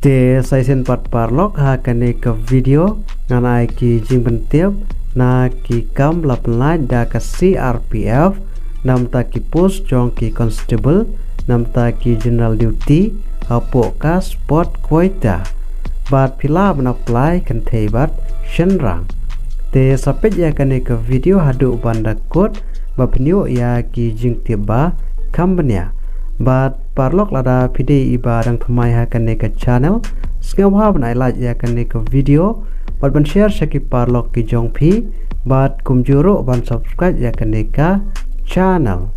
Te saisen pat parlok ha kane ke video nganai ki jing bentiap na ki kam lapenlai da ka CRPF nam ta ki post jong ki constable nam ta ki general duty hapo ka sport quota bat pila ban apply kan thei bat shenrang te sapet ya kane ke video hadu banda code bapnyo ya ki jing tiba kambanya bat parlok lada pide iba dang thamai ha kane ke channel skewha banai like ya kane ke video bat ban share shaki parlok ki jong phi bat kumjuro ban subscribe ya kane ka channel.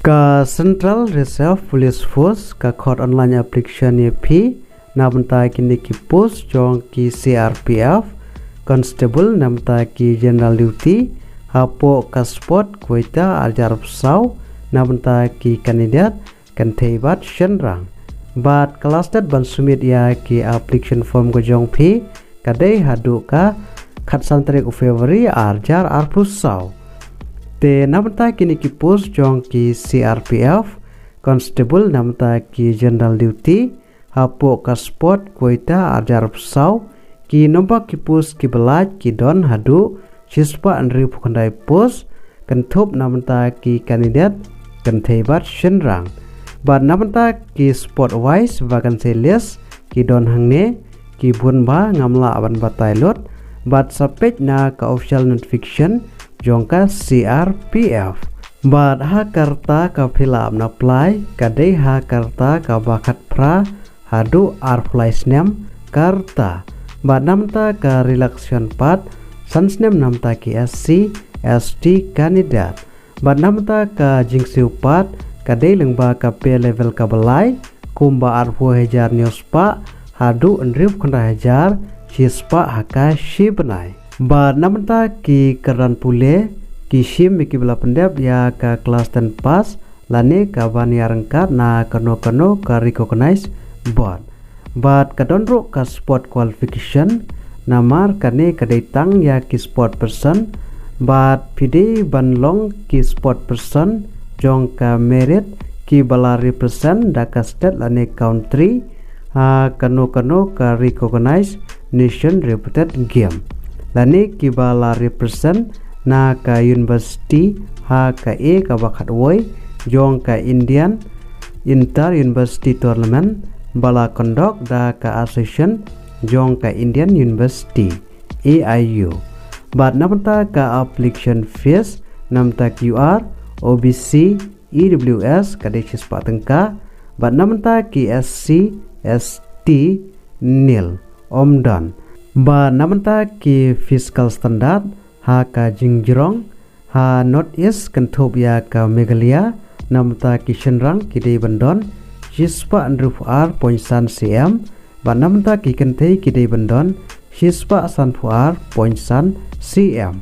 Ka Central Reserve Police Force ka court online application ye phi na banta kini ki post jong ki CRPF constable namta ki general duty hapo ka sport quota aljarab sau na banta ki kandidat kan theibat shenrang bat cluster ban sumit ya ki application form go jong phi kadai hadu ka khat santrek February arjar arpus sau te namta kini ki post jong ki CRPF constable namta ki general duty hapo ka sport quota arjar sau ki nombak ki post ki belaj ki don hadu sispa andri pukandai post kan thop namta ki kandidat kan theibat shenrang bat namta ki sport wise vacancy list ki don hangne ki bunba ngamla aban batai lot bat sapet na ka official notification jongka CRPF bat ha karta ka filam na apply kadai ha karta ka bakat pra hadu apply name karta bat namta ka relaxation part sans name namta ki SC ST kandidat bat namta ka jingsiu part kadai lengba ka pay level ka belai kumba arfu hajar neospa hadu enrip kunda hajar sispa haka shibenai bat namta ki keran pule ki shim ki bela pendap ya ka kelas 10 pas lane ka bani arengkat na kano ka recognize board bat kadonro ka sport qualification namar kane kadai tang ya ki sport person bat pide banlong ki sport person jong ka merit ki bala represent daka state lane country ha kano ka recognize nation reputed game lane ki bala represent na ka university ha ka e ka bakat woi jong ka Indian inter university tournament bala conduct da ka association jong ka Indian University AIU bat namta ka application fees namta QR OBC EWS kadekis patengka bat namta ki SC ST nil omdan bat namta ki fiscal standard ha ka jingjrong ha north east kentop ya ka Meghalaya namta ki shenrang ki dei bandon sispa andruf r poinsan cm bat namta ki kentei ki dei bandon sispa sanfuar poinsan cm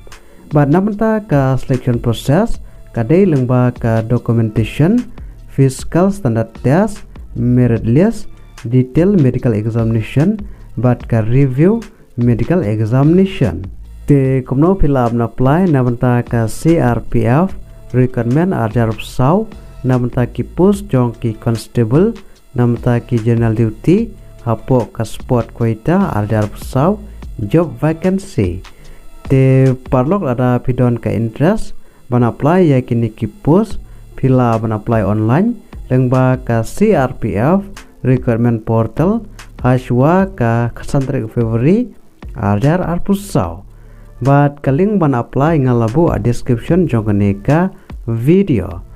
bat namta ka selection process kadai lengba ka documentation fiscal standard test merit list detail medical examination bat ka review medical examination te komno filap na apply namta ka CRPF requirement arjar sau namta ki post jong ki constable namta ki general duty hapo ka sport quota arjar sau job vacancy te parlok ada pidon ka interest ban apply ya kini ki post pila ban apply online lengba ka CRPF requirement portal haswa ka santrek February arjar arpusau bat kaling ban apply ngalabu a description jongane ka video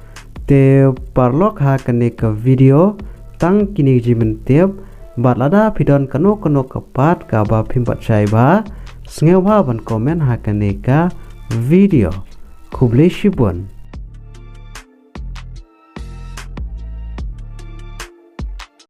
te parlok ha kane ka video tang kini jimen tiap bat lada pidon kano kapat ka ba pimpat syaiba sengewa ban komen ha kane ka video Kublai Shibun.